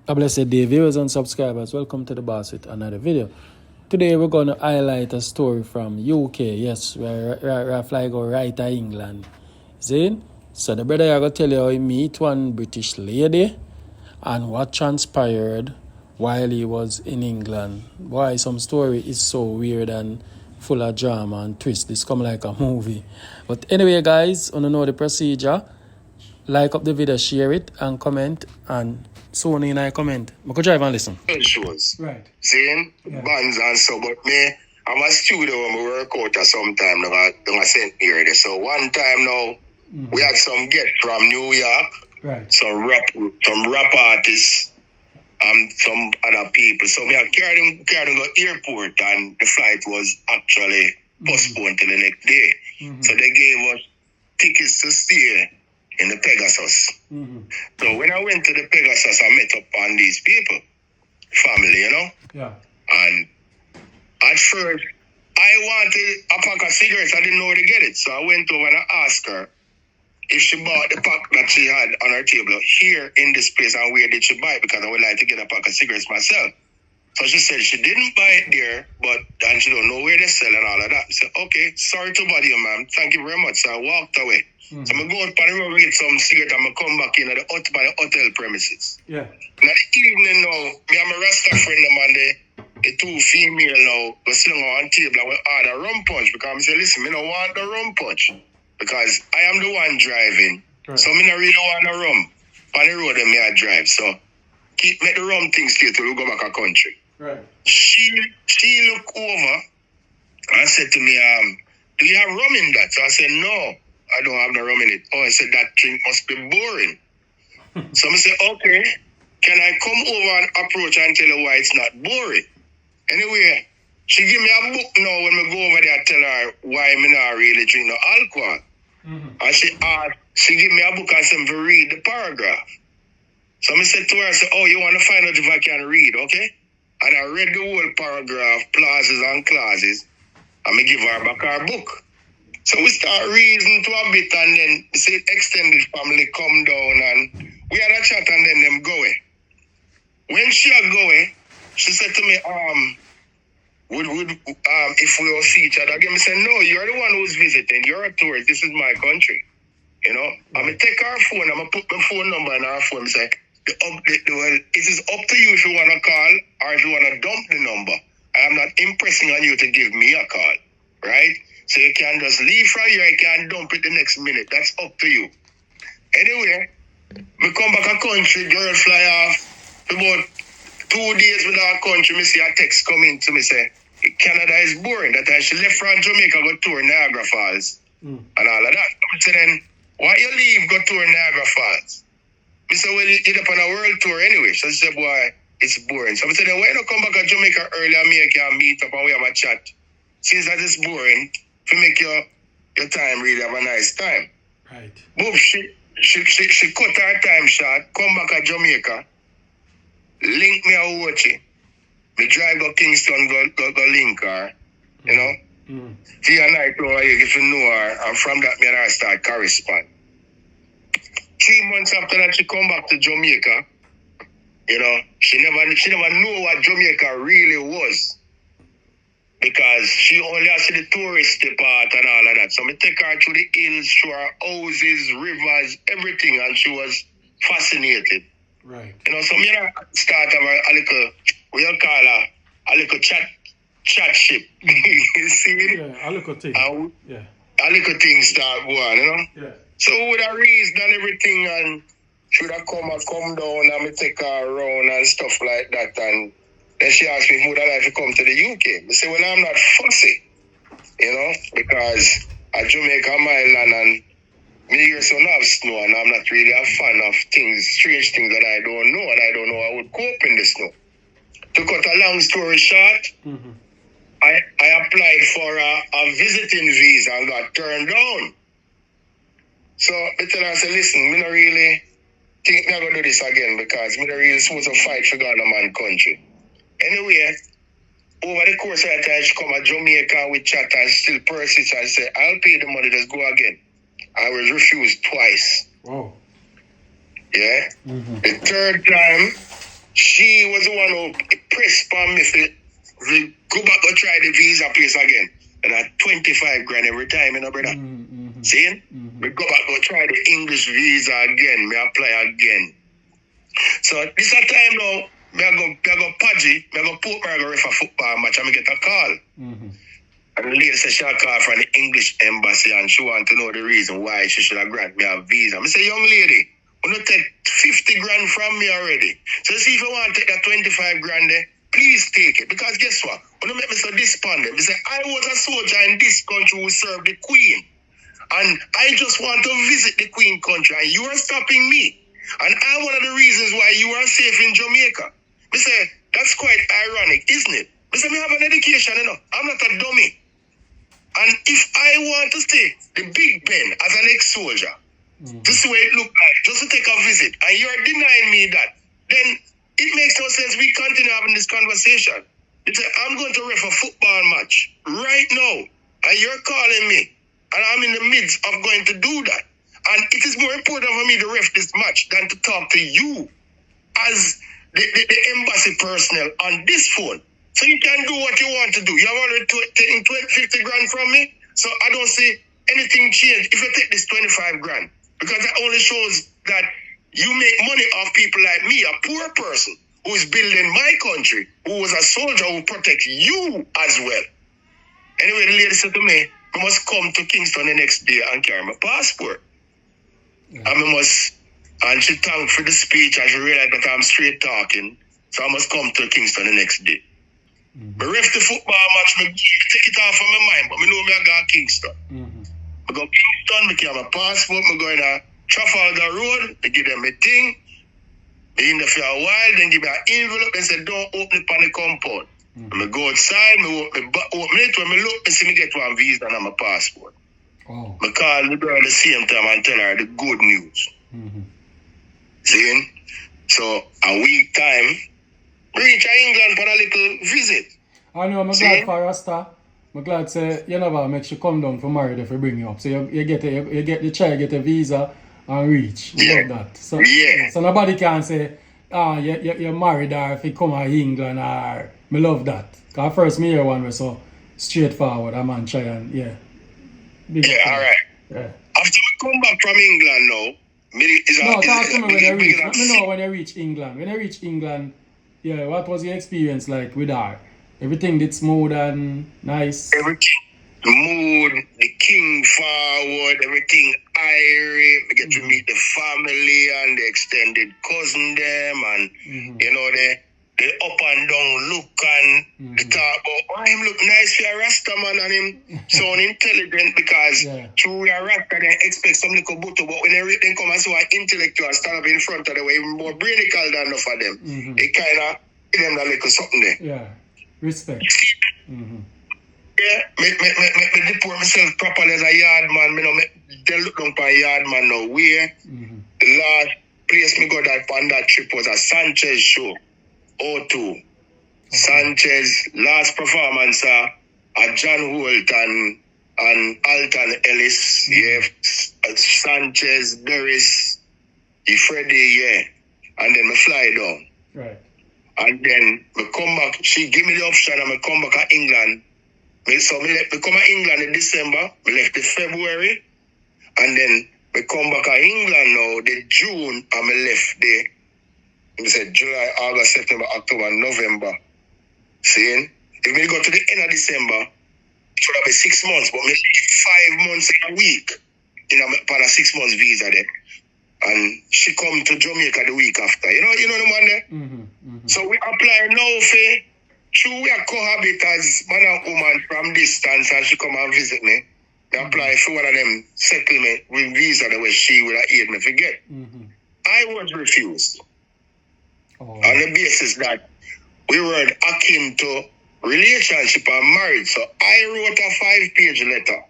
God bless you, dear viewers and subscribers. Welcome to the Boss with another video. Today we're going to highlight a story from UK. Yes, we're fly go right to England. See? So the brother I going to tell you how he meet one British lady and what transpired while he was in England. Why some story is so weird and full of drama and twist. This come like a movie. But anyway, guys, want to know the procedure? Like up the video, share it, and comment, and soon in I comment. I could drive and listen. Shows. Right. Seeing bands and so, but me, I'm a studio when I work out at some time, I sent here. So one time now, we had some guests from New York, Right. some rap artists, and some other people. So me I carried them to the airport, and the flight was actually postponed till the next day. So they gave us tickets to stay in the Pegasus. So when I went to the Pegasus, I met up on these people, family, you know. Yeah. And at first, I wanted a pack of cigarettes. I didn't know where to get it. So I went over and I asked her if she bought the pack that she had on her table here in this place, and where did she buy it, because I would like to get a pack of cigarettes myself. So she said she didn't buy it there, and she don't know where they sell and all of that. I said, okay, sorry to bother you, ma'am. Thank you very much. So I walked away. So I'm going to go out on the road, get some cigarette, and I'm going to come back in at the hotel premises. Yeah. Now the evening now, me and my Rasta friend them and the two female now, we sitting on the table and we order rum punch, because I say, listen, me don't want the rum punch because I am the one driving. Right. So me not really want the rum. On the road me I drive. So make the rum thing straight till we go back a country. Right. She looked over and said to me, do you have rum in that? So I said, no, I don't have no rum in it. Oh, I said, that drink must be boring. So I said, okay, can I come over and approach and tell her why it's not boring? Anyway, she give me a book now when we go over there and tell her why me not really drink no alcohol. And she give me a book and said to read the paragraph. So I said to her, I said, oh, you want to find out if I can read, okay? And I read the whole paragraph, clauses and clauses, and I give her back her book. So we start reading to a bit, and then the extended family come down, and we had a chat, and then them going. When she are going, she said to me, if we all see each other again, I said, no, you're the one who's visiting. You're a tourist. This is my country. You know? I'm going to take her phone. I'm going to put my phone number in her phone. I say, it is up to you if you want to call or if you want to dump the number. I am not impressing on you to give me a call. Right? So you can just leave from here. You can dump it the next minute. That's up to you. Anyway, we come back a country. Girl fly off. About 2 days without country, me see a text come in to me say, Canada is boring. That time she left from Jamaica, go tour Niagara Falls. And all of that. I said, then, why you leave, go tour Niagara Falls? I said, well, you're up on a world tour anyway. So she said, boy, it's boring. So I said, then why you don't come back to Jamaica early and me can meet up and we have a chat? Since that is boring, to make your time really have a nice time. Right. Boom, she cut her time short, come back to Jamaica, link me a watch it. Me drive go Kingston, go link her, you know. See a night over here, if you know her, and from that me and her start correspond. 3 months after that, she come back to Jamaica. You know, she never knew what Jamaica really was, because she only has the touristy part and all of that. So me take her to the hills, to her houses, rivers, everything, and she was fascinated. Right. You know, so me start have a little, what you call a little chat ship. You see it? Yeah, a little thing. Yeah. A little thing start going, you know? Yeah. So we would have raised and everything, and she would have come down and me take her around and stuff like that. And then she asked me if I would like to come to the UK. I said, well, I'm not fussy, you know, because at Jamaica, my land, and me here so have snow, and I'm not really a fan of strange things that I don't know, and I don't know I would cope in the snow. To cut a long story short, I applied for a visiting visa and got turned down. So I tell her, I said, listen, me not really think me going to do this again, because me not really supposed to fight for God and man country. Anyway, over the course of that time, she come to Jamaica with chat and still persist and say, I'll pay the money, just go again. I was refused twice. Wow. Yeah. The third time, she was the one who pressed on me to go back and try the visa place again. And at 25 grand every time, you know, brother. See? We go back and try the English visa again. Me apply again. So this a time now, me go Pudgy, me go Portmore, I go ref a football match, and me get a call. And the lady said she had called from the English embassy and she want to know the reason why she should have granted me a visa. I say, young lady, you don't take 50 grand from me already. So see if you want to take that 25 grand there, please take it. Because guess what? When you make me so despondent, I say, I was a soldier in this country who served the Queen. And I just want to visit the Queen country and you are stopping me. And I'm one of the reasons why you are safe in Jamaica. I say, that's quite ironic, isn't it? I say, I have an education, you know. I'm not a dummy. And if I want to stay the Big Ben as an ex-soldier, this is the way it look like, just to take a visit, and you're denying me that, then it makes no sense we continue having this conversation. You say, I'm going to ref a football match right now, and you're calling me, and I'm in the midst of going to do that. And it is more important for me to ref this match than to talk to you as the embassy personnel on this phone. So you can do what you want to do. You have already taken 50 grand from me, so I don't see anything change if you take this 25 grand. Because that only shows that you make money off people like me, a poor person who is building my country, who was a soldier who protects you as well. Anyway, the lady said to me, I must come to Kingston the next day and carry my passport. And she thanked for the speech and she realized that I'm straight talking, so I must come to Kingston the next day. I ref the football match, I take it off from my mind, but I know I go to Kingston. I go to Kingston, I carry my passport, I go in a Trafalgar Road, I give them a thing, I in there for a while, then give me an envelope and say, don't open it on the compound. I go outside, I open it, when I look, I see me get one visa and my passport. I call the girl at the same time and tell her the good news. See? So, a week time, reach England for a little visit. I know, I'm glad for Rasta. I'm glad say you never make you come down for married if you bring you up. So you get the child, get a visa and reach. You love that. So, so nobody can say, you're married or if you come to England or me love that. Because first me hear one was so straightforward, a man try and alright. Yeah. After I come back from England now, talk to me when you reach. Let me know when you reach England. When you reach England, what was your experience like with her? Everything did smooth and nice. Everything smooth, the king forward, everything airy. We get to meet the family and the extended cousin them, and you know the up and down look and the talk about him look nice for a Rasta man and him sound intelligent because through a Rasta they expect some little butter, but when they come and see an intellectual stand up in front of them, even more brainical than enough of them. It kind of give them that little something there. Yeah, respect. Yeah, me deport myself properly as a yard man. Me know they look down for a yard man now. Where the last place me go that on that trip was a Sanchez show. O2. Sanchez last performance at John Holt and Alton Ellis. Sanchez, Doris, Freddie, and then me fly down. Right. And then me come back. She give me the option and me come back to England. So me come to England in December. Me left in February. And then me come back to England now the June and me left there. I said July, August, September, October, November. Seeing? If we go to the end of December, it should have been 6 months, but maybe 5 months a week on a 6 months visa there. And she come to Jamaica the week after. You know the one there? So we apply now for true we are cohabit as man and woman from distance and she come and visit me. They apply for one of them settlement with visa that was she would have aid me forget. I was refused. On the basis that we were akin to relationship and marriage. So I wrote a 5-page letter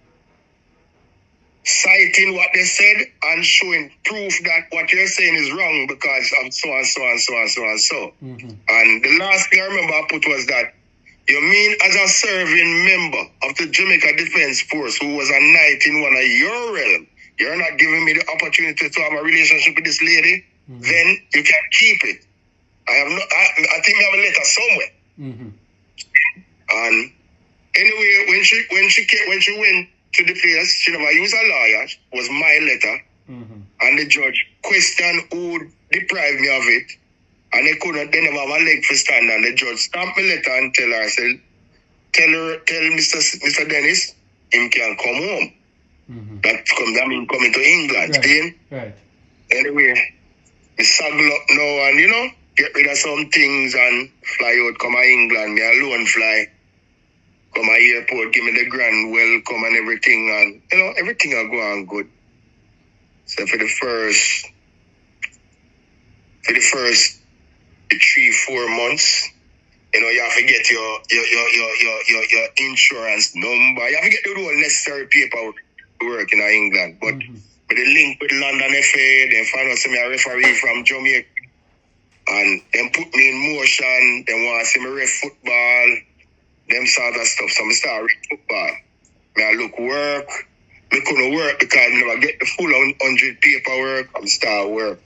citing what they said and showing proof that what you're saying is wrong because of so and so and so and so and so. And the last thing I remember I put was that you mean as a serving member of the Jamaica Defense Force who was a knight in one of your realm, you're not giving me the opportunity to have a relationship with this lady, then you can keep it. I I think I have a letter somewhere. Mm-hmm. And anyway, when she went to the place, she never used a lawyer. It was my letter. Mm-hmm. And the judge questioned who deprived me of it. And they never have a leg for stand. And the judge stamped my letter and tell her, I said, tell Mr. Dennis, him can come home. Mm-hmm. Coming to England. Right. Right. Anyway, we saddle up now and, get rid of some things and fly out, come to England. Me alone fly. Come to airport, give me the grand welcome and everything. And, everything will go on good. So for the first 3-4 months, you have to get your insurance number. You have to get the whole necessary paperwork to work in England. But with the link with London FA, then find out some referee from Jamaica. And then put me in motion. Then want to see me ref football. Them sort of stuff. So I start ref football. I look work. I couldn't work because I never get the full 100 paperwork. I start work.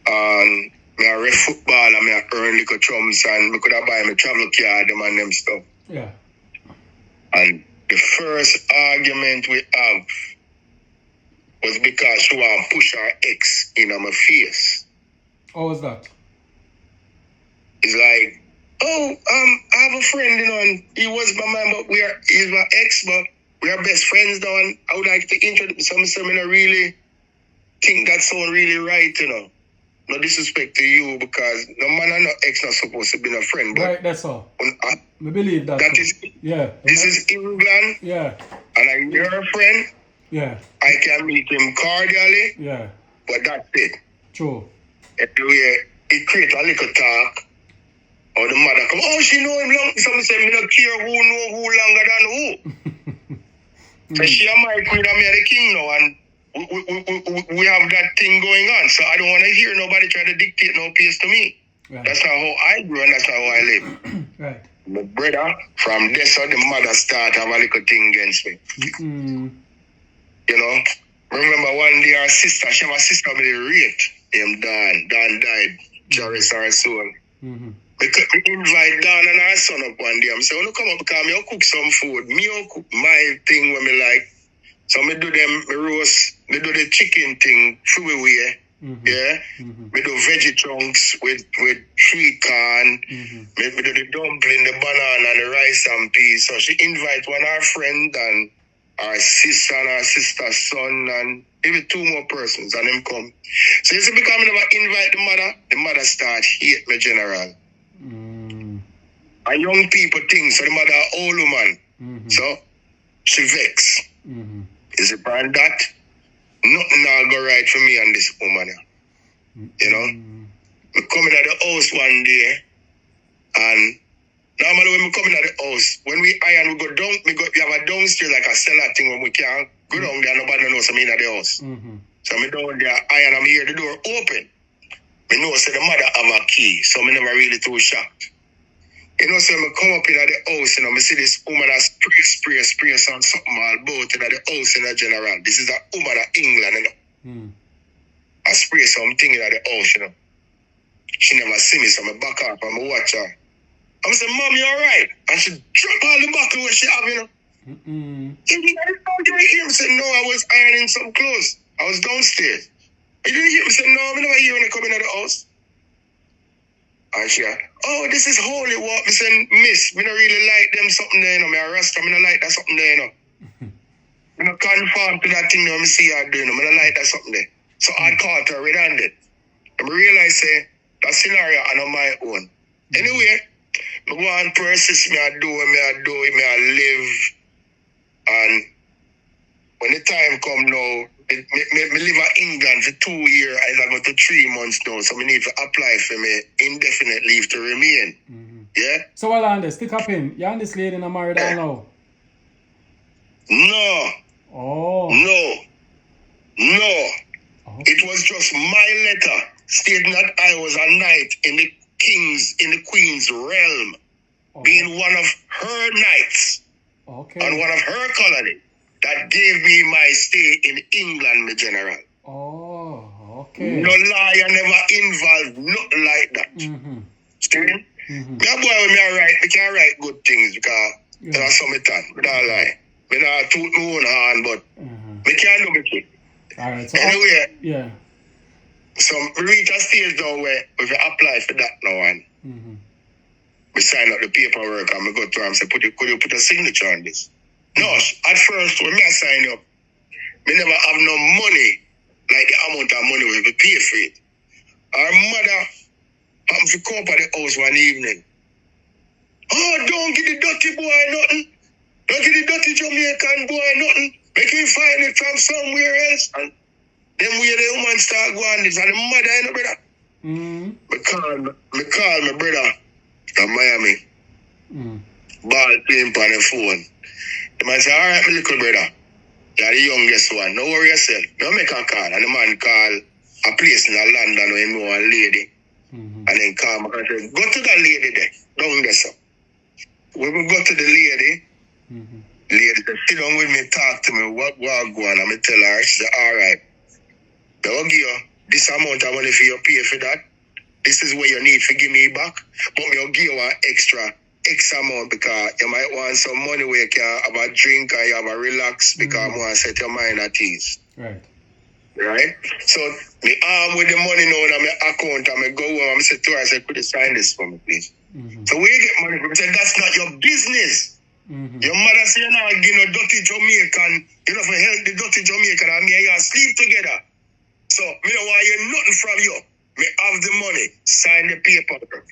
And I ref football and I earn little chums and I could have buy my travel card and them stuff. Yeah. And the first argument we have was because she want to push her ex in my face. How was that? It's like, I have a friend, and he was my man, but he's my ex, but we are best friends now, and I would like to introduce something. I don't really think that sound really right, No disrespect to you, because no man and no ex not supposed to be a friend. But right, that's all. I believe that. That is, yeah. This is England. Yeah. And I'm your friend. Yeah. I can meet him cordially. Yeah. But that's it. True. Anyway, it creates a little talk. Or the mother come, she know him long. Some say, me don't care who know who longer than who. So she and my queen and me are the king now, and we have that thing going on. So I don't want to hear nobody try to dictate no pace to me. Right. That's not how I grew and that's not how I live. Right. My brother, from this on the mother start have a little thing against me. Remember one day our sister, she have a sister with a rate. Him Dan died. Jarvis our soul. We invite Dan and our son up one day. I'm saying, come up because I'll cook some food. I'll cook my thing when me like. So me do them, me roast, me do the chicken thing through way. Yeah. Me do veggie chunks with sweet corn. Me do the dumpling, the banana and the rice and peas. So she invite one of her friend and our sister and our sister's son and maybe 2 more persons and them come. So you see, because I never invite the mother start hate me general. And young people think, so the mother old woman. So she vex. Is it brand that? Nothing now go right for me and this woman. We come in at the house one day and normally when we come in at the house, when we iron, we go down, we have a downstairs like a cellar thing when we can't go down there, nobody knows I'm in at the house. So me down there, iron, I'm here, the door open. Me know so the mother have a key, so me never really too shocked. So I come up in the house, I see this woman that spray on something all about in the house in general. This is a woman of England, I spray something in the house, She never see me, so I back up and I watch her. I say, Mom, you alright? And she drop all the buckle where she have, You didn't hear me say, no, I was ironing some clothes. I was downstairs. You didn't hear me say, no, I never hear when I come in the house. And she this is holy walk. Me say, miss, me don't really like them something there, Me a rasta, me don't like that something there, Me don't conform to that thing that me see her doing, Me don't like that something there. So I caught her red-handed. And I realized, that scenario is on my own. Anyway, I go and persist, me I do, me I live. And when the time come now, me live in England for 2 years, I go to 3 months now, so I need to apply for me indefinite leave to remain. Yeah? So hold on, stick up in. You and this lady not married now? No. Oh. No. It was just my letter stating that I was a knight in the Queen's realm, being one of her knights and one of her colony that gave me my stay in England, my general. Okay. No lawyer never involved, nothing like that. See? That boy when me a write, me can write good things because that's how me done. Me don't lie. Me not toot my own hand, but me can do me thing. Alright, so Anyway, yeah. so we reach a stage now where if you apply for that now and we sign up the paperwork and we go to him and say, could you put a signature on this? No, at first when I sign up, me never have no money, like the amount of money we pay for it. Our mother happened to come up at the house one evening. Oh, don't get the dirty boy nothing. Don't get the dirty Jamaican boy nothing. Make him find it from somewhere else. And then where the woman start going this and the mother, you know, brother. Me call my brother from Miami. Ball playing on the phone. The man say, all right, my little brother. You're the youngest one. Don't worry yourself. Don't make a call. And the man call a place in London where he know a lady. And then call me and say, go to that lady there. Down there, sir. When we go to the lady, lady said, sit down with me, talk to me, what go on. And I tell her, she said, all right. They'll give you this amount of money for you pay for that. This is what you need to give me back. But I'll give you an extra X amount because you might want some money where you can have a drink and you have a relax because I want to set your mind at ease. Right. So me arm with the money now in my account and I go home and I say to her, I said, could you sign this for me, please? So where you get money from? I said, that's not your business. Your mother say you know, you know, dirty Jamaican, you know, for help the dirty Jamaican and me and you sleep together. So me don't want you nothing from you. Me have the money, sign the paperwork.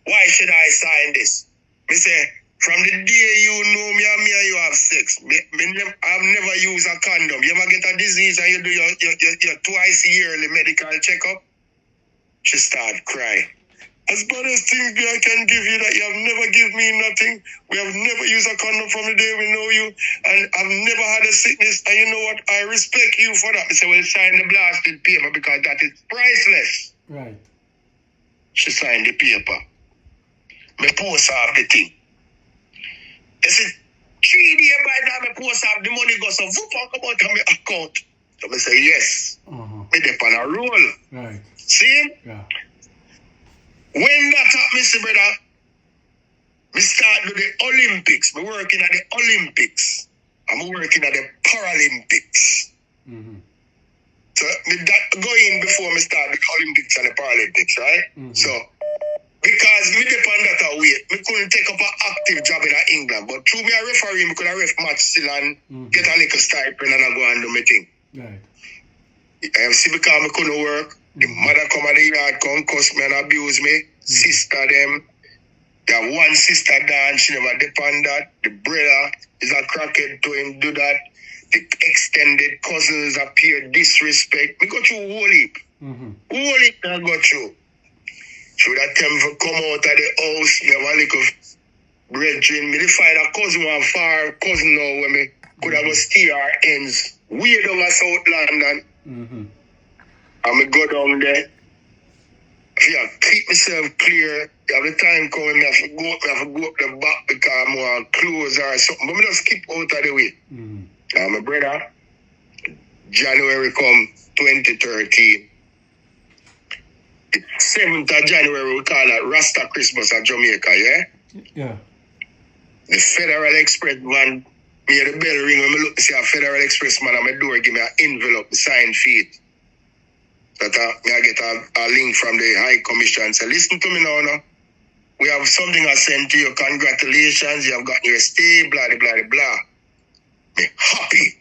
Why should I sign this? Me say, from the day you know me and you have sex, I've never used a condom. You ever get a disease and you do your twice yearly medical checkup? She started crying. As bad as things be, I can give you that you have never given me nothing. We have never used a condom from the day we know you. And I've never had a sickness. And you know what? I respect you for that. I said, well, sign the blasted paper because that is priceless. Right. She signed the paper. Me post off the thing. I said, 3 days by now, me post off the money goes so whoop and come out of my account. So I say, yes. Me dip on a roll. Right. See? Yeah. When that happened, Mr. Brother, me start with the Olympics. Me working at the Olympics. I'm working at the Paralympics. So me that go in before me start the Olympics and the Paralympics, right? So because me depend that away, me couldn't take up an active job in England. But through me a referee, me could have ref match still and get a little stipend and I go and do my thing. Right. See, because I couldn't work. The mother come at the yard, come cuss me and abuse me. Sister them. They have one sister down, she never depend that. The brother is a crackhead to him do that. The extended cousins appear disrespect. We go through whole heap. Whole heap I go through. Through that time for come out of the house, me have a little brethren. Me find a cousin one far cousin now when me could have a steer our ends way down at South London. And me go down there. I keep myself clear. Have the time coming, I have to go up the back because I'm more close or something. But me just keep out of the way. And my brother, January come 2013. The 7th of January, we call it Rasta Christmas at Jamaica, yeah? Yeah. The Federal Express man, me hear the bell ring when me look to see a Federal Express man at my door, give me an envelope, sign feet. That I get a link from the High Commission. So listen to me now. We have something I sent to you. Congratulations, you have gotten your stay, blah, blah, blah, blah. Me happy.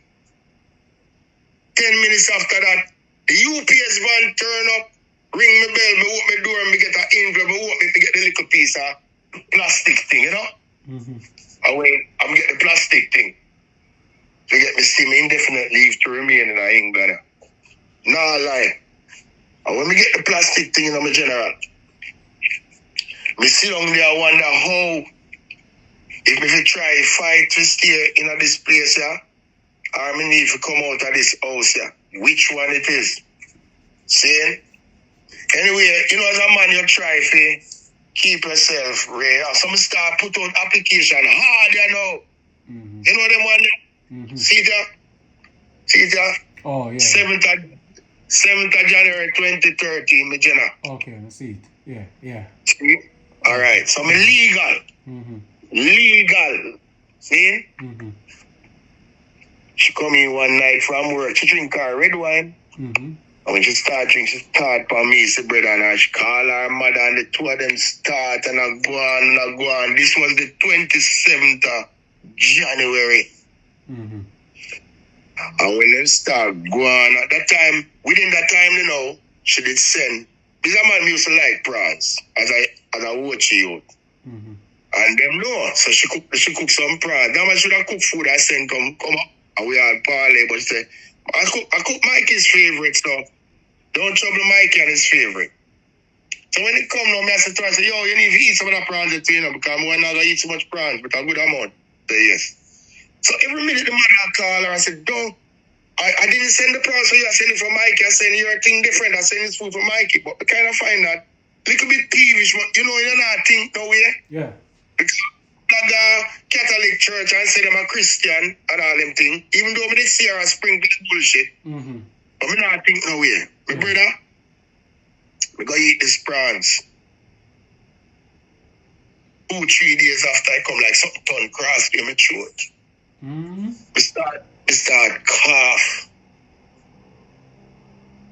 10 minutes after that, the UPS van turn up, ring my bell, me open my door, and me get an envelope, me get the little piece of plastic thing, you know? I'm getting the plastic thing. To get me see me indefinite leave to remain in England. Nah, lie. And when me get the plastic thing in my general, me sit down there, I wonder how, if me try fight to stay in this place, yeah, or me need to come out of this house, yeah, which one it is. See? Anyway, you know, as a man, you try to keep yourself real. Some start put out application hard, you know. You know them one? See that? Oh, yeah. 7th of January 2013, me Jenna. Okay, I see it. Yeah, yeah. See? Alright, so me legal. Mm-hmm. Legal. See? Mm-hmm. She come in one night from work. She drink her red wine. Mm-hmm. And when she start drinking, she start for me, say, brother, and she call her mother, and the two of them start, and I go on, and I go on. This was the 27th of January. Mm-hmm. And when they start going, at that time, within that time, you know, she did send. This a man used to like prawns, as I watch you. Mm-hmm. And them know. So she cook some prawns. That man should have cooked food I send come up. And we had parlay, but she said, I cook Mikey's favorite stuff. Don't trouble Mikey and his favorite. So when it come now, I said to her, I said, yo, you need to eat some of that prawns, you know, because I'm not going to eat so much prawns, but a good amount. Say yes. So every minute the mother I call her, I said, don't. I didn't send the prawns for you, I send it for Mikey. I said, your thing different, I send this food for Mikey. But I kind of find that a little bit peevish, but you know, you're not think no way. Yeah. Because like a Catholic church and say them a Christian and all them thing, even though me did see her a sprinkle bullshit. Mm-hmm. But me not think no way. My brother, we go eat these prawns. 2-3 days after I come, like something turn cross in my throat. Mm-hmm. We start cough.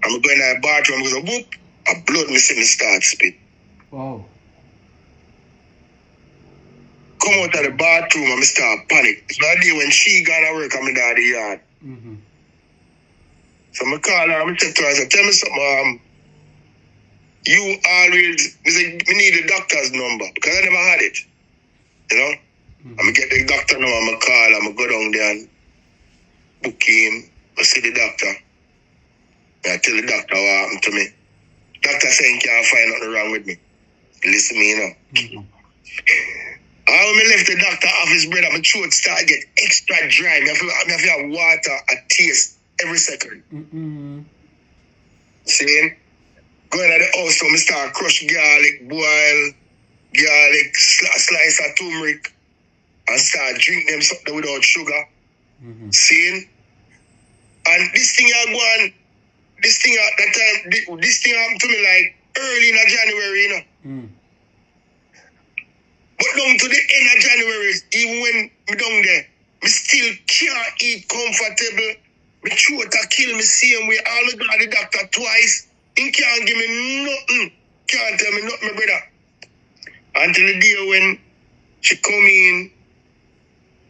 I'm going to the bathroom, I'm going to whoop, a blood me see me start spit. Wow. Come out of the bathroom and I start panic. It's that day when she gone to work, I'm in the yard. Mm-hmm. So I call her, I said to her, I said, tell me something, you always, I said, we need the doctor's number, because I never had it, you know? Mm-hmm. I'm going to get the doctor number, I'm going to call, I'm going to go down there and book him, I see the doctor. I tell the doctor what happened to me. Doctor saying can't find nothing wrong with me. Listen to me, you know. Mm-hmm. When I left the doctor office, brother, my throat started to get extra dry. I feel water, a taste every second. Mm-hmm. See? Going at the house, so I start crush garlic, boil garlic, slice of turmeric, and start drink them something without sugar. Mm-hmm. See? And this thing I go on, this thing at that time, this thing happened to me like early in January, you know. Mm. But down to the end of January, even when me down there, me still can't eat comfortable. My throat a kill me same way. All me got the doctor twice. He can't give me nothing. Can't tell me nothing, my brother. Until the day when she come in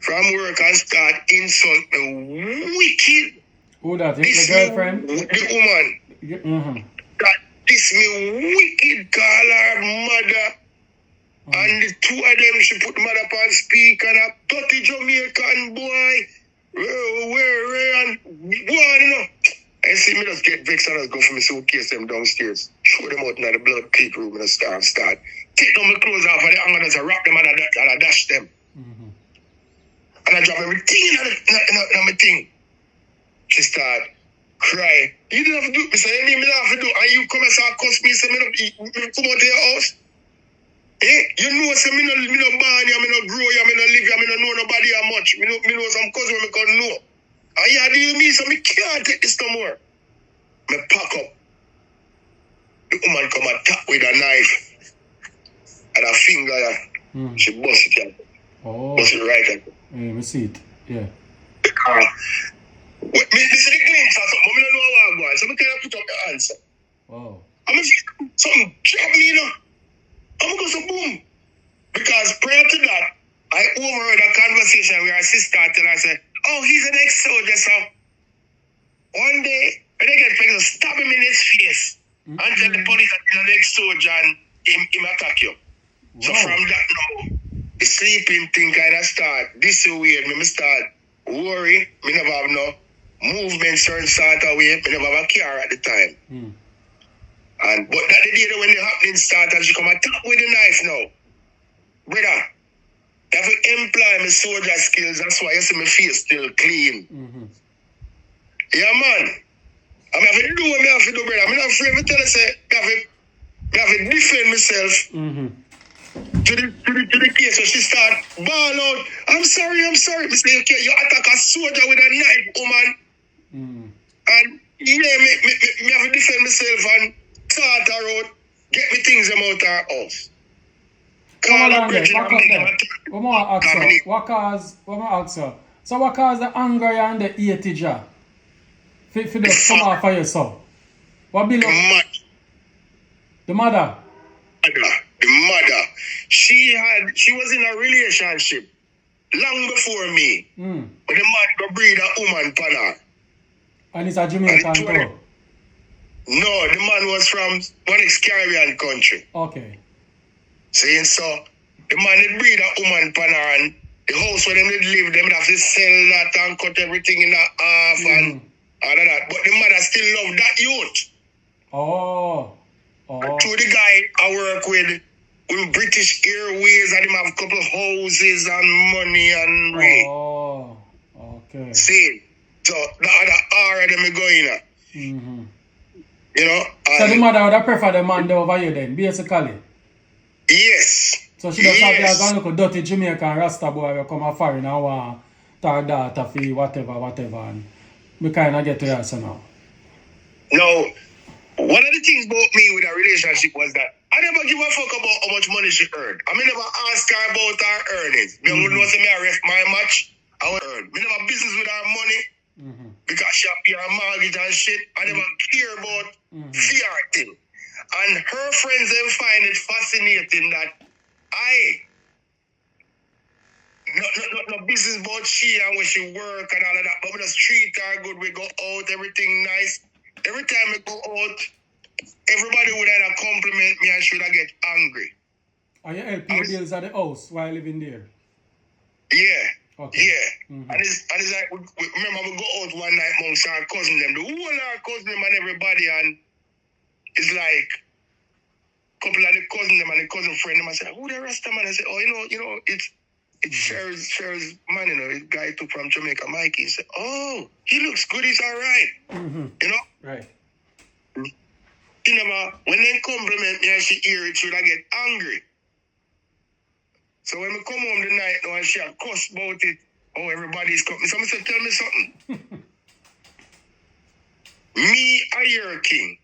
from work and start insult me wicked. Who that? The girlfriend? The woman. Mm-hmm. That this me wicked, call her mother. And the two of them, she put the mother on speaker and a dirty Jamaican boy. Where, and boy, you know. I see me just get vexed and just go for me suitcase them downstairs. Show them out in the blood peak room and start. Take down my clothes off of the hanger and wrap them and I dash them. Mm-hmm. And I drop everything in my thing. She start cry. You didn't have to do it. Me say, you don't have to do it. And you come and start cuss me, say, me come out to your house. Eh? You know, say, me no born here, me no grow here, me no live here, me no know nobody here much. Me know some cousin me can know. And you deal with me, so me can't take this no more. Me pack up. The woman come attack with a knife. And a finger here. Mm. She bust it here. Oh. Bust it right here. Yeah, we see it. Yeah. This is the glimpse of something, but I don't know how I'm going. So I can't put up the answer. Wow. I'm going to see something drop me, you know. I'm going to go boom. Because prior to that, I overheard a conversation where her sister tell her, say, oh, he's an ex-soldier, so one day, when they get pregnant, stab him in his face and tell the police that he's an ex-soldier and him attack you. Wow. So from that now, the sleeping thing kind of start. This is weird. Me start worry. Me never have no movement certain sort of way. Me never have a car at the time. Mm. And but that the day when the happening start and she come attack with the knife now. Brother, you have to employ my soldier skills. That's why you see my face still clean. Mm-hmm. Yeah, man. I have to do what I have to do, brother. I'm not afraid to tell you, say, I have to defend myself. Mm-hmm. To the case, so she start ball out. I'm sorry. Me say, okay, you attack a soldier with a knife, woman. Mm-hmm. And Yeah, me have to defend myself and sort her out, get me things them out our house. Come Call my on there, bridge back and up make them there. attack. What more ask her? Dominic, What more ask her? So what caused the anger and the hate jar? For the just come off father, of your son. What build the up the mother? mother, she was in a relationship long before me. But the man go breed a woman pan her. And it's a And Jamaican it was- too. No, the man was from one ex-Caribbean country. Okay. Saying so, the man did breed a woman pan her and the house where them did live, them have to sell that and cut everything in half and all of that. But the mother still love that youth. Oh. Oh. To the guy I work with British Airways and him have a couple houses and money and rate. Oh. Okay. See, so the other R them go in there. Mm-hmm. You know? So the And mother would have preferred the man there over you then, basically. yes. So she just have Yes. to look a dirty Jamaican Rasta boy will come a foreign and want her daughter for whatever and we kind of get to her so now. Now, one of the things about me with a relationship was that I never give a fuck about how much money she earned. I never ask her about her earnings. Me would know say me I ref my match, I would earn. Me never business with her money because she have pay her mortgage and shit. I never care about fear thing. And her friends then find it fascinating that no business about she and where she work and all of that, but we just treat her good. We go out, everything nice. Every time we go out, everybody would either compliment me and should I get angry. Are you help pay bills at the house while living there? Yeah. Okay. Yeah. And it's like, remember we go out one night amongst our cousin them, the whole our cousin them and everybody, and it's like couple of the cousin them and the cousin friend them, I say, who the rest of them? And I say, oh, you know, it's Cher's man, you know, the guy took from Jamaica, Mikey. He said, oh, he looks good, he's all right. You know? Right. She never, when they compliment me and she hear it, she would get angry. So when we come home the night now and she had cuss about it, oh, everybody's coming. So I said, tell me something. Me are your king.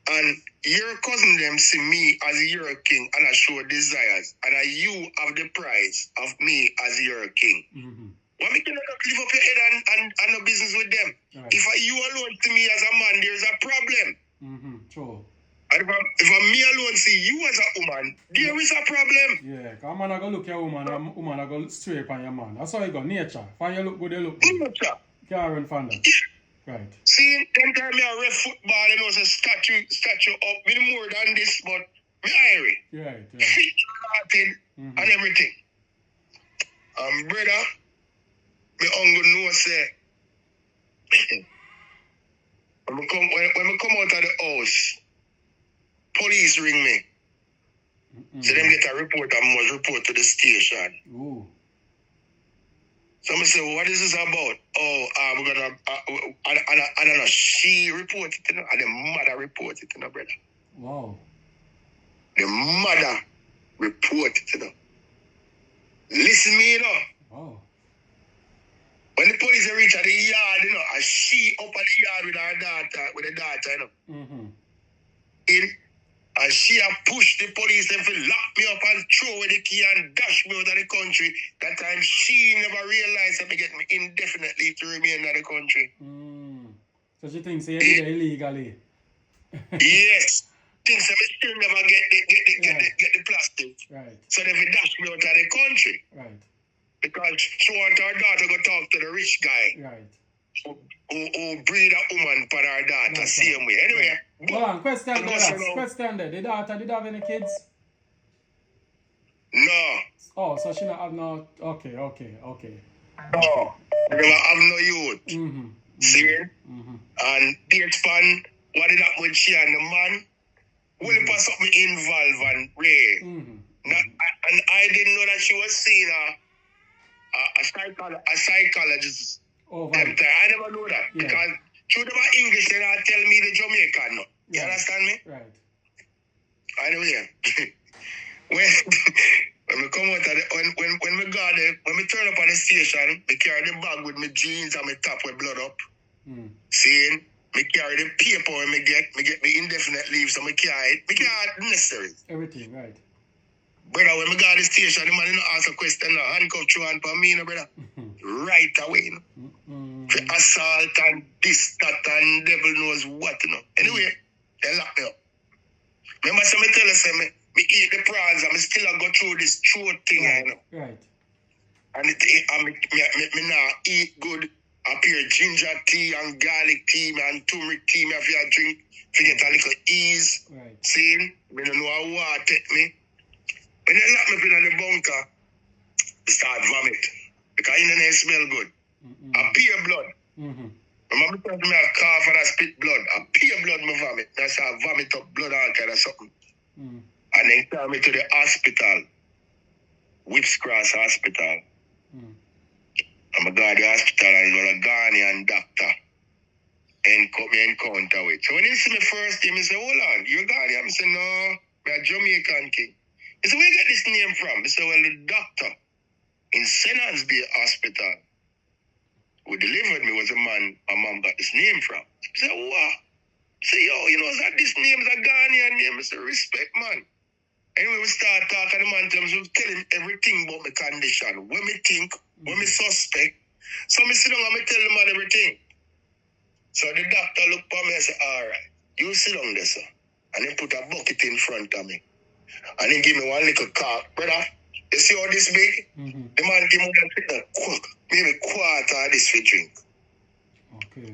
And your cousin them see me as your king and I show desires. And you have the prize of me as your king. Why me cannot live up your head and no business with them? Right. If you alone see me as a man, there's a problem. True. And if me alone see you as a woman, there is a problem. Yeah, because man I go look at a woman and woman I go straight on your man. That's how you go, nature. If you look good, you look good. Nature. Can't run from that. Right. See, them time me a ref football, you know, say statue up, me more than this, but me irie. Right. Feet started and everything. Brother, me uncle know say when we come out of the house, police ring me. So them get a report and must report to the station. Ooh. So I say, well, what is this about? Oh, we're gonna, I don't know, she reported it, and the mother reported it, brother. Wow. The mother reported it, Listen me, Wow. When the police reach at the yard, and she up at the yard with the daughter, and she have pushed the police and lock me up and throw away the key and dash me out of the country. That time she never realized that me get me indefinitely to remain in the country. So she thinks you did it illegally. Yes. Things that me still never get the plastic. Right. So they dash me out of the country. Right. Because she want her daughter to go talk to the rich guy. Right. Who breed a woman for her daughter That's same way. Anyway. Hold on, question there. Go, Question there. The daughter did have any kids? No. Oh, so she not have no. Okay. No. They never have no youth. See? And based upon what did happen with she and the man, will it pass something involved and Ray. And I didn't know that she was seeing a psychologist. Oh, Them right. time. I never know that. Yeah. Because through them English, they not tell me the Jamaican. No. You understand me? Right. Anyway, when we come out of the, when we got there, when we turn up on the station, we carry the bag with my jeans and my top with blood up. Seeing, Me carry the paper when me get me indefinite leave, so me carry it. Me carry necessary. Everything, right. Brother, when me go to the station, the man didn't ask a question, no, handcuff through hand for me, no, brother. Right away, you know. For assault and this, that, and devil knows what, you know. Anyway, they lock me up. Remember, so me tell you, say, me eat the prawns and me still go through this throat thing, you know. Right. And me now eat good. I pure ginger tea and garlic tea and turmeric tea, me have to drink to get a little ease. Right. See, me don't know how water take me. When they lock me in the bunker, I start vomit. Because it didn't smell good. I pure blood. My mom tells me I cough and I spit blood. I pure blood, my vomit. That's how I vomit up blood all kind of something. And then tell me to the hospital. Whips Cross Hospital. I'm a go to the hospital and got a Ghanaian doctor. And me encounter with. So when he see me first time, he say, hold on, you're Ghanaian? I say, no, I'm a Jamaican king. He said, where you get this name from? He said, well, the doctor in St. Ansby Hospital who delivered me was a man my mom got this name from. He said, what? I said, yo, you know that this name is a Ghanaian name. I said, respect, man. Anyway, we start talking, the man tells me, tell him everything about my condition, what me think, what me suspect. So me sit down and me tell the man everything. So the doctor looked for me and said, all right, you sit down there, sir. And he put a bucket in front of me. And he give me one little cup. Brother, you see how this big? The man give me maybe quarter of this for drink. Okay.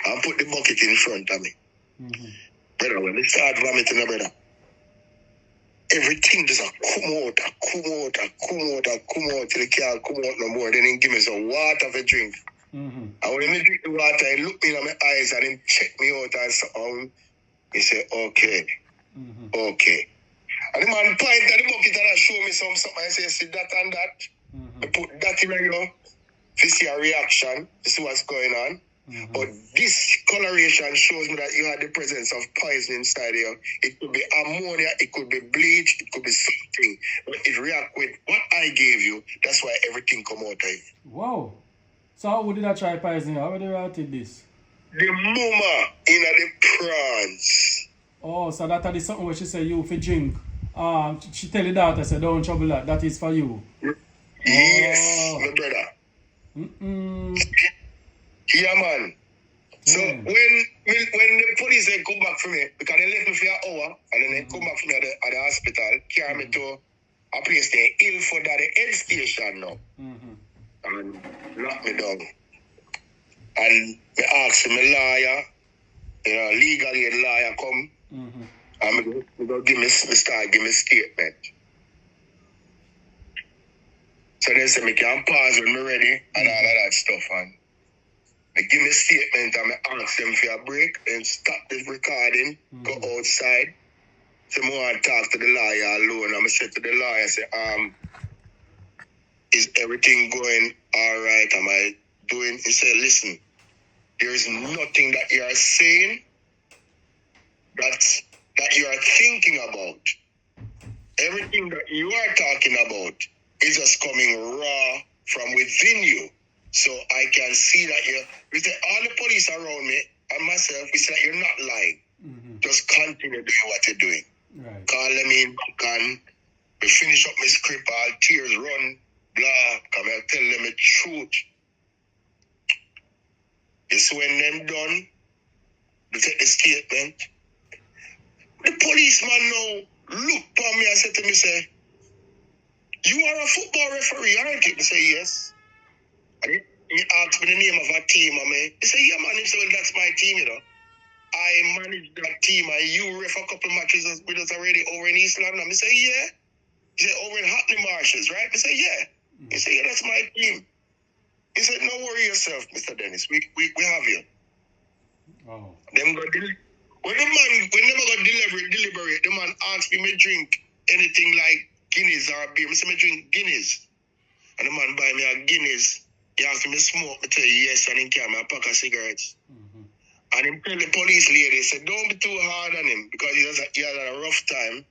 And put the bucket in front of me. Brother, when they start vomiting, brother, everything just come out till it can't come out no more. Then he give me some water for drink. And when he drink the water, he look me in my eyes and he check me out and something. He said, okay. Okay. And the man point at the bucket and show me something. I say, see that and that. I put that in you to see a reaction, to see what's going on. But this coloration shows me that you had the presence of poison inside you. It could be ammonia, it could be bleach, it could be something. But it react with what I gave you. That's why everything come out of it. Wow. So how did I try poison you? How would they write this? The mama in the prawns. Oh, so that is something where she said you for drink. She tell the daughter, say don't trouble that. That is for you. Yes, my brother. Yeah, man. So when the police they come back for me, because they left me for an hour, and then they come back for me at the hospital, carry me to a place there, Ilford at the head station now. And lock me down. And they ask my lawyer, legal aid lawyer come, and they go give me statement. So they say, I can pause when I'm ready and all of that stuff. And I give me a statement and I ask them for a break and stop the recording, go outside. So I want to talk to the lawyer alone. And I said to the lawyer, I say, is everything going all right? Am I doing? He said, listen, there is nothing that you are saying that you are thinking about. Everything that you are talking about is just coming raw from within you. So I can see that we say all the police around me and myself, we say that you're not lying. Just continue doing what you're doing. Right. Call them in, can we finish up my script, all tears run, blah, come and tell them the truth. It's when them done, they take the statement. The policeman now look at me and said to me, say, you are a football referee, aren't you? I say, yes. And he asked me the name of a team. He said, yeah, man. He said, well, that's my team, you know. I managed that team, and you ref a couple matches with us already over in East London. I said, yeah. He said, over in Hackney Marshes, right? I said, yeah. He said, yeah, that's my team. He said, no worry yourself, Mr. Dennis. We have you. Oh. Them go when them go deliberate, the man asked me drink anything like Guinness or beer. I said, me drink Guinness. And the man buy me a Guinness. He asked me to smoke. I tell you yes, and he carry me a pack of cigarettes. And he tell the police lady, said, don't be too hard on him because he had a rough time.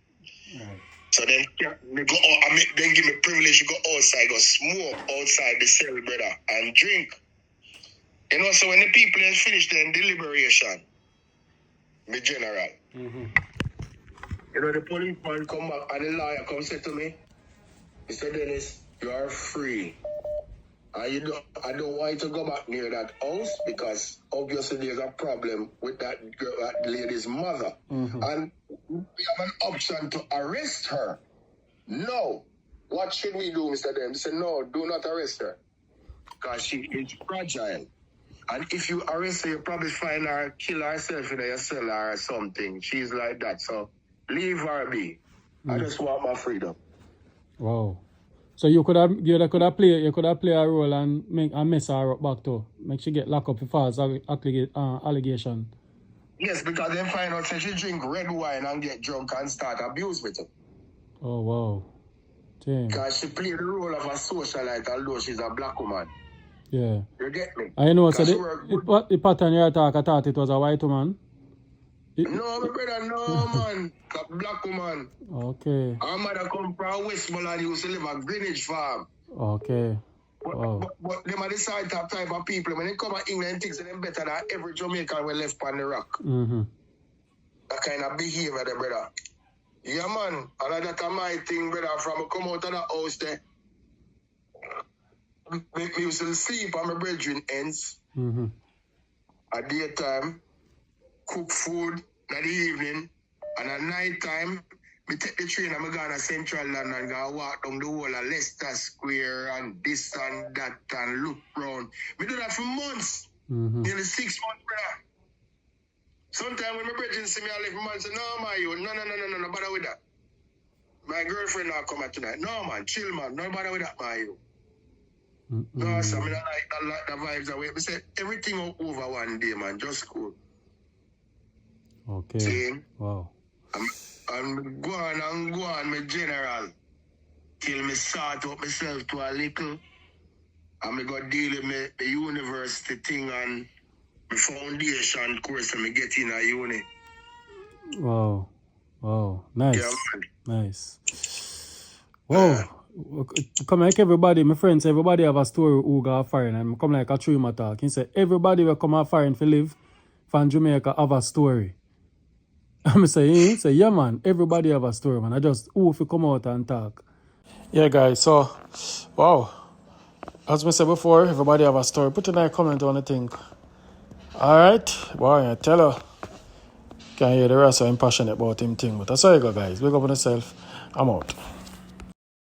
Right. So then then give me privilege to go outside, go smoke outside the cell, brother, and drink. You know, so when the people has finished their deliberation, the general, you know, the policeman come back and the lawyer come say to me, Mr. Dennis, you are free. And I don't want you to go back near that house because obviously there's a problem with that lady's mother. And we have an option to arrest her. No. What should we do, Mr. Dennis? He said, no, do not arrest her. Because she is fragile. And if you arrest her, you probably find her kill herself in a cellar or something. She's like that. So leave her be. I just want my freedom. Wow. So you could have play a role and mess her up back too. Make she get locked up for false allegation. Yes, because then find out that she drink red wine and get drunk and start abuse with her. Oh wow. Damn. Because she played the role of a socialite although she's a black woman. Yeah. You get me? I know, so the pattern you attack, I thought it was a white woman. No, my brother, no, man. A black woman. Okay. Her mother come from Westmoreland, used to live at Greenwich Farm. Okay. But them are the side type of people. When they come to England, things them better than every Jamaican we left on the rock. That kind of behavior there, brother. Yeah, man. And that's my thing, brother. From I come out of the house there, me used to sleep on my brethren ends. At daytime, cook food in the evening, and at night time, me take the train and I go to Central London and go walk down the whole of Leicester Square and this and that and look round. Me do that for months. Nearly 6 months, brother. Sometimes when my brethren see me, I leave my man say, no, man, you, no, bother with that. My girlfriend now come out tonight. No, man, chill, man, no bother with that, man, you. No, so I mean, I like the vibes away. I say, everything over one day, man, just cool. Okay. See? Wow. I'm go on, my general. Till me sort up myself to a little. And me go deal with my university thing and my foundation course and me get in a uni. Wow. Wow. Nice. Yeah, man. Nice. Wow. Come like everybody, my friends, everybody have a story who got foreign and come like a true talk. He say everybody will come out foreign for live from Jamaica have a story. I'm saying, say, yeah man, everybody have a story, man. I just who if you come out and talk. Yeah guys, so wow. As I said before, everybody have a story. Put in a comment on the thing. Alright, boy, I tell her. Can't hear the rest, so I'm passionate about him thing. But that's how you go guys. Wake up on yourself. I'm out.